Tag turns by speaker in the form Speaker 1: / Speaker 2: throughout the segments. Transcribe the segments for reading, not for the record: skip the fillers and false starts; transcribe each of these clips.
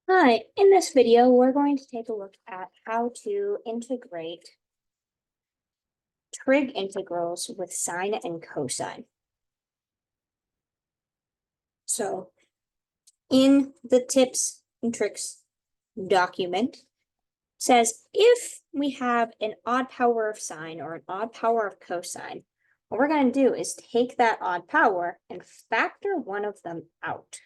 Speaker 1: Hi, in this video, we're going to take a look at how to integrate trig integrals with sine and cosine. So in the tips and tricks document, it says if we have an odd power of sine or an odd power of cosine, what we're going to do is take that odd power and factor one of them out.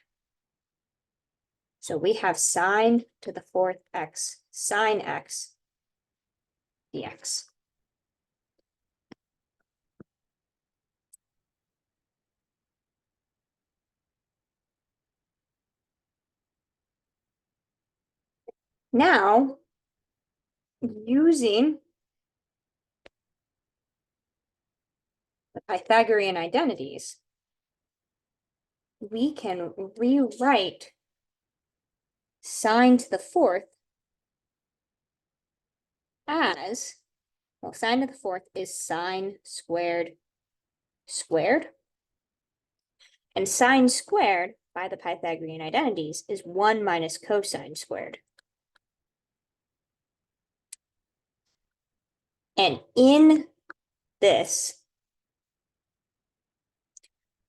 Speaker 1: So we have sine to the fourth x sine x dx. Now, using the Pythagorean identities, we can rewrite sine to the fourth as, well, sine to the fourth is sine squared squared. And sine squared by the Pythagorean identities is 1 minus cosine squared. And in this,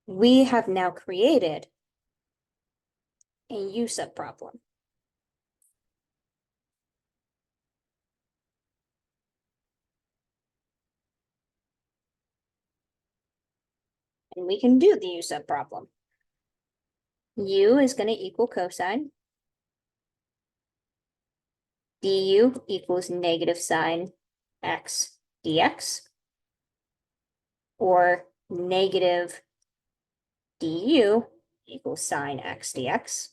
Speaker 1: we have now created a U-sub problem. And we can do the U-sub problem. U is going to equal cosine. Du equals negative sine x dx, or negative du equals sine x dx.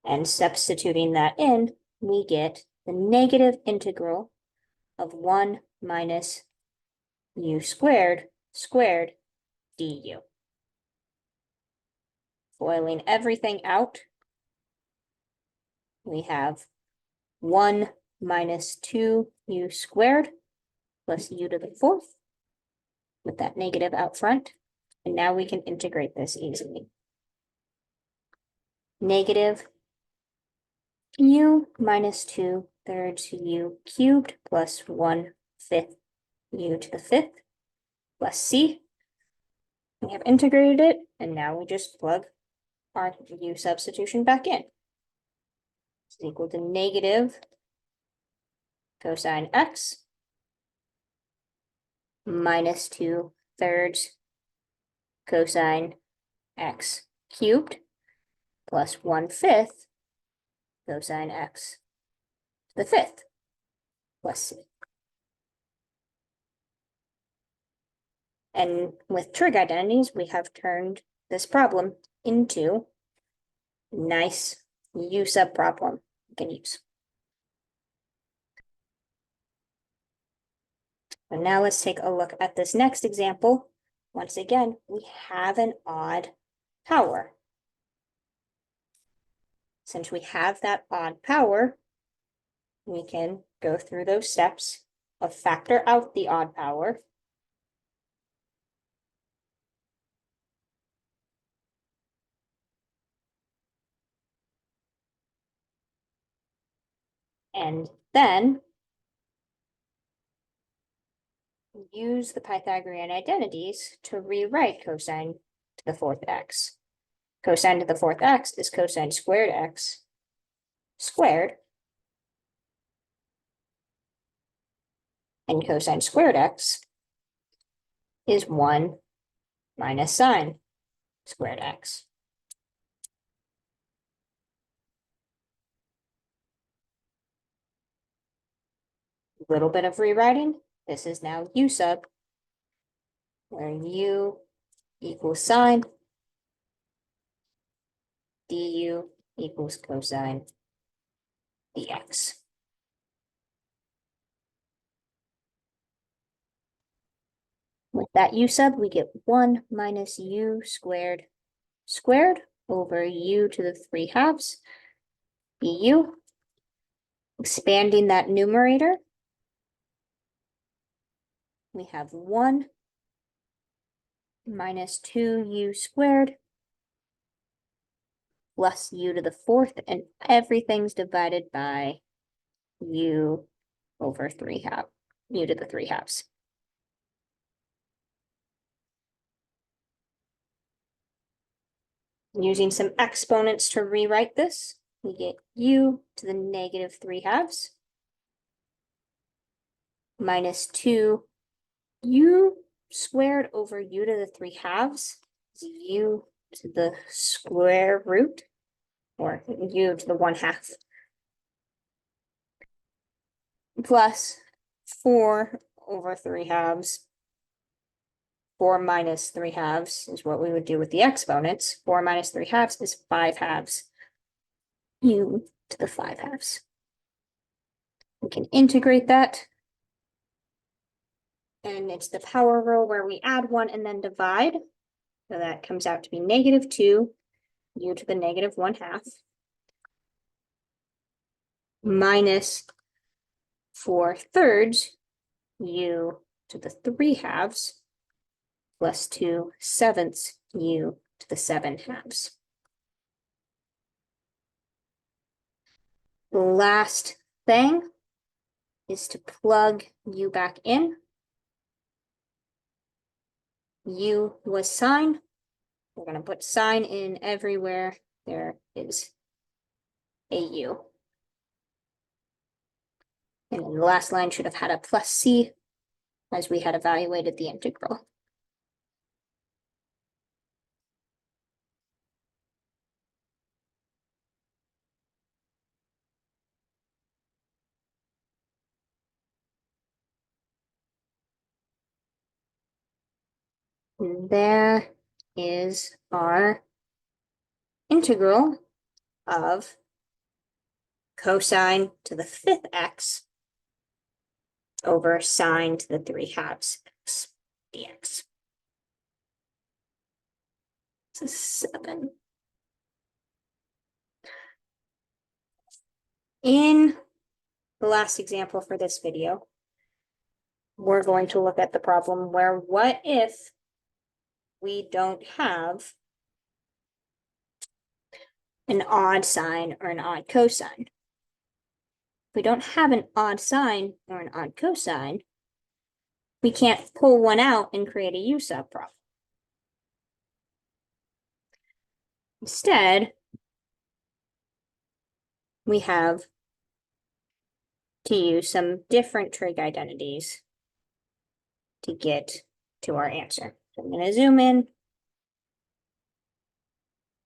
Speaker 1: And substituting that in, we get the negative integral of 1 minus u squared squared du. Boiling everything out, we have 1 minus 2u squared plus u to the fourth with that negative out front. And now we can integrate this easily. Negative u minus 2/3 u cubed plus 1/5 u to the fifth plus c. We have integrated it, and now we just plug our u substitution back in. It's equal to negative cosine x minus 2/3 cosine x cubed plus 1/5 cosine x to the fifth plus c. And with trig identities, we have turned this problem into a nice U-sub problem we can use. And now let's take a look at this next example. Once again, we have an odd power. Since we have that odd power, we can go through those steps of factor out the odd power. And then use the Pythagorean identities to rewrite cosine to the fourth x. Cosine to the fourth x is cosine squared x squared. And cosine squared x is 1 minus sine squared x. A little bit of rewriting. This is now u sub, where u equals sine, du equals cosine dx. With that u sub, we get 1 minus u squared squared over u to the 3/2 du. Expanding that numerator, we have 1 minus 2u squared plus u to the fourth, and everything's divided by u over 3/2, u to the 3/2. Using some exponents to rewrite this, we get u to the negative 3/2 minus 2 u squared over u to the 3/2 is u to the square root, or u to the 1/2, plus 4 over 3/2. 4 minus 3/2 is what we would do with the exponents. 4 minus 3/2 is 5/2. U to the 5/2. We can integrate that. And it's the power rule where we add 1 and then divide. So that comes out to be negative 2 u to the negative 1/2 minus 4/3 u to the 3/2 plus 2/7 u to the 7/2. The last thing is to plug u back in. U was sine. We're going to put sine in everywhere there is a u. And the last line should have had a plus c as we had evaluated the integral. And there is our integral of cosine to the 5th x over sine to the 3/2 x dx. This is 7. In the last example for this video, we're going to look at the problem where what if we don't have an odd sine or an odd cosine? If we don't have an odd sine or an odd cosine, we can't pull one out and create a u sub problem. Instead, we have to use some different trig identities to get to our answer. So I'm going to zoom in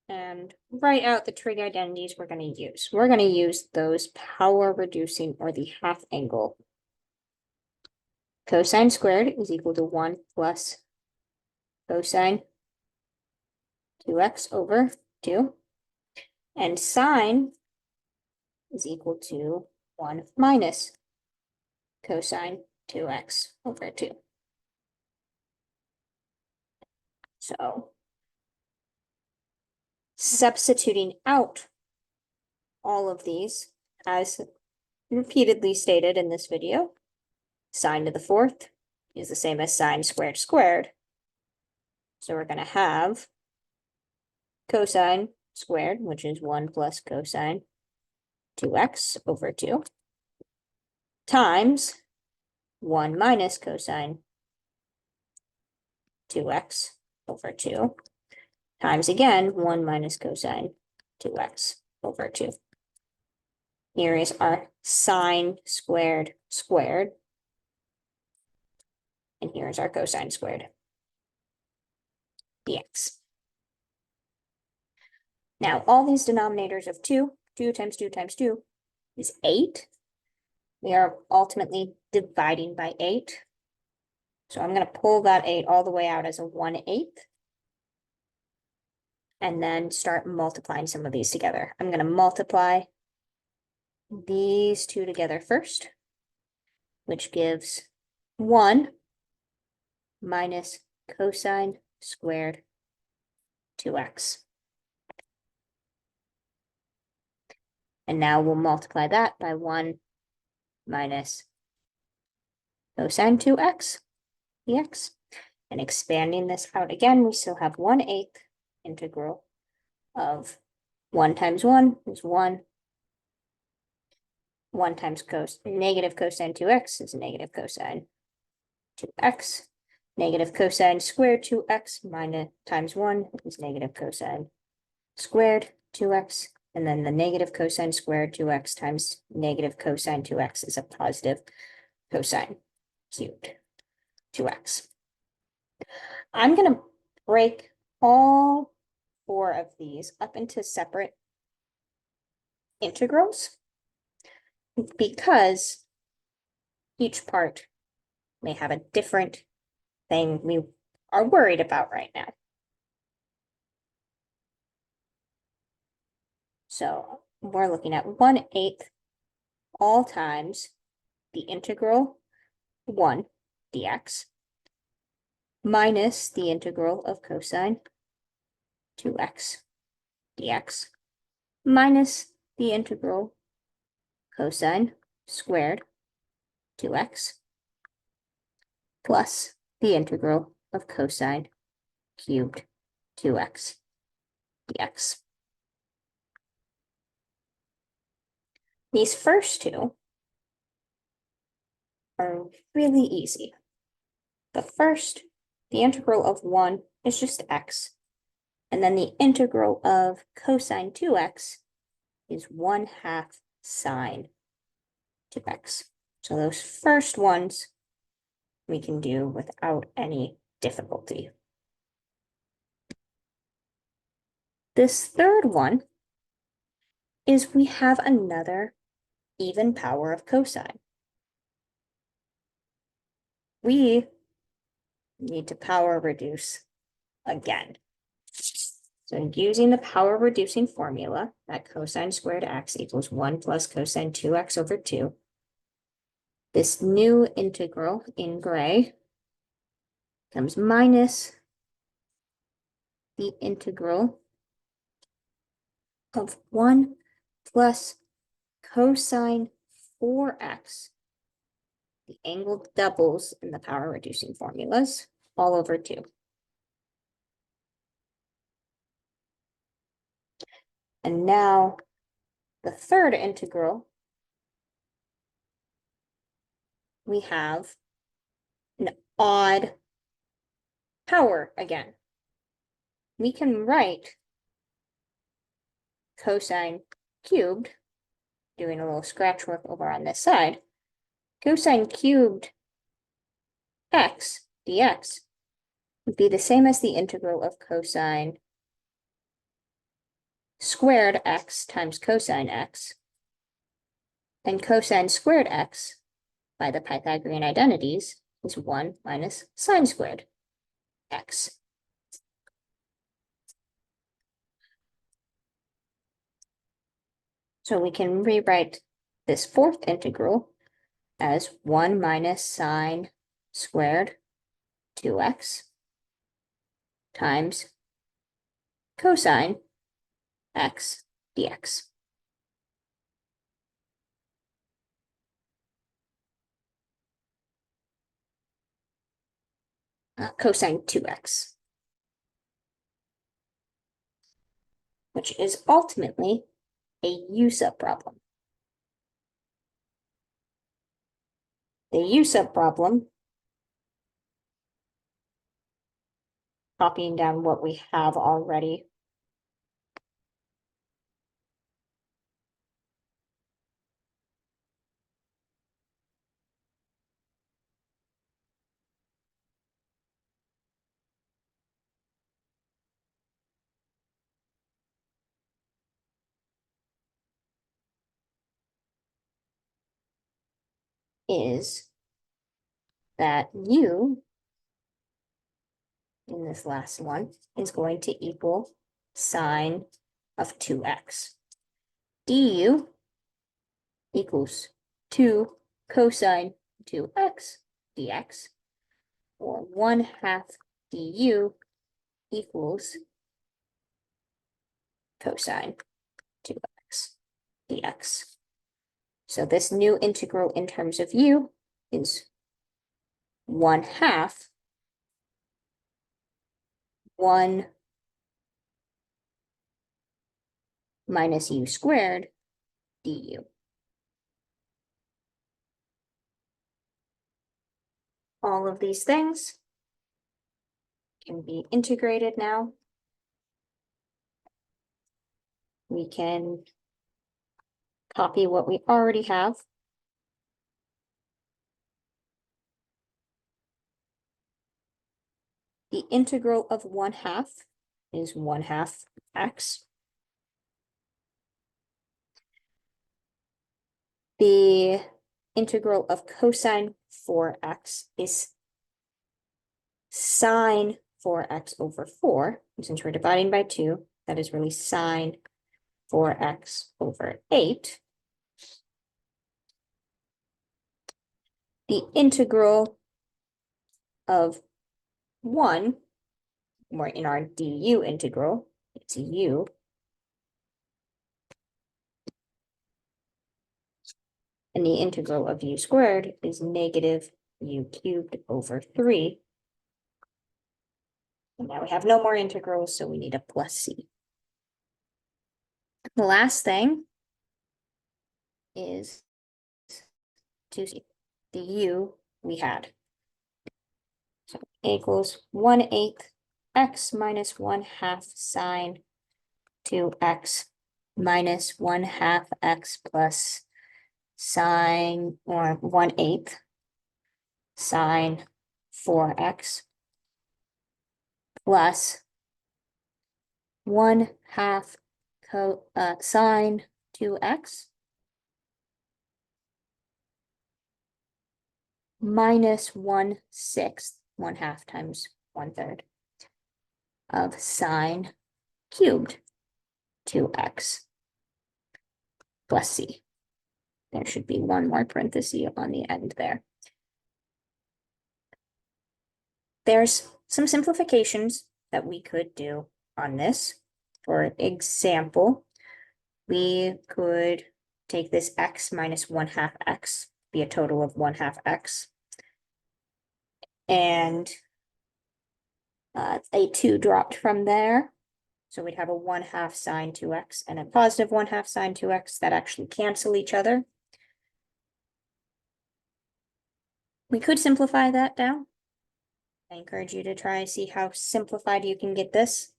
Speaker 1: and write out the trig identities we're going to use. We're going to use those power reducing or the half angle. Cosine squared is equal to 1 plus cosine 2x over 2. And sine is equal to 1 minus cosine 2x over 2. So substituting out all of these, as repeatedly stated in this video, sine to the 4th is the same as sine squared squared. So we're going to have cosine squared, which is 1 plus cosine 2x over 2, times 1 minus cosine 2x over 2, times again 1 minus cosine 2x over 2. Here is our sine squared squared, and here is our cosine squared dx. Now, all these denominators of 2 times 2 times 2 is 8. We are ultimately dividing by 8. So I'm going to pull that 8 all the way out as a 1/8. And then start multiplying some of these together. I'm going to multiply these two together first, which gives 1 minus cosine squared 2x. And now we'll multiply that by 1 minus cosine 2x dx. And expanding this out again, we still have 1/8 integral of 1 times 1 is 1. 1 times negative cosine 2x is negative cosine 2x. Negative cosine squared 2x minus times 1 is negative cosine squared 2x. And then the negative cosine squared 2x times negative cosine 2x is a positive cosine cubed 2x. I'm going to break all 4 of these up into separate integrals because each part may have a different thing we are worried about right now. So we're looking at 1/8 all times the integral 1 dx minus the integral of cosine 2x dx minus the integral cosine squared 2x plus the integral of cosine cubed 2x dx. These first two are really easy. The first, the integral of 1 is just x, and then the integral of cosine 2x is 1/2 sine 2x. So those first ones we can do without any difficulty. This third one is we have another even power of cosine. We need to power reduce again. So using the power reducing formula, that cosine squared x equals 1 plus cosine 2x over 2. This new integral in gray comes minus the integral of 1 plus cosine 4x. The angle doubles in the power reducing formulas, all over 2. And now the third integral, we have an odd power again. We can write cosine cubed, doing a little scratch work over on this side, cosine cubed x dx would be the same as the integral of cosine squared x times cosine x, and cosine squared x by the Pythagorean identities is 1 minus sine squared x. So we can rewrite this fourth integral as 1 minus sine squared 2x times cosine x dx. Cosine 2x, which is ultimately a u-sub problem. The u-sub problem, copying down what we have already, is that u in this last one is going to equal sine of 2x. Du equals 2 cosine 2x dx, or 1/2 du equals cosine 2x dx. So this new integral in terms of u is 1/2 1 minus u squared du. All of these things can be integrated now. We can copy what we already have. The integral of 1/2 is 1/2 x. The integral of cosine 4x is sine 4x over 4. And since we're dividing by 2, that is really sine 4x over 8. The integral of 1, or in our du integral, it's u. And the integral of u squared is negative u cubed over 3. And now we have no more integrals, so we need a plus c. The last thing is to see the u we had. So equals 1/8 x minus 1/2 sine 2x minus 1/2 x plus sine, or 1/8 sine 4x plus 1/2 sine 2x minus 1/6, 1/2 times 1/3 of sine cubed 2x plus c. There should be one more parenthesis on the end there. There's some simplifications that we could do on this. For example, we could take this x minus 1/2 x, be a total of 1/2 x. And a 2 dropped from there. So we'd have a 1/2 sine 2x and a positive 1/2 sine 2x that actually cancel each other. We could simplify that down. I encourage you to try see how simplified you can get this.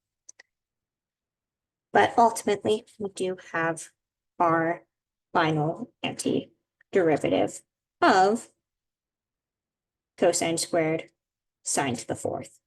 Speaker 1: But ultimately, we do have our final antiderivative of cosine squared sine to the 4th.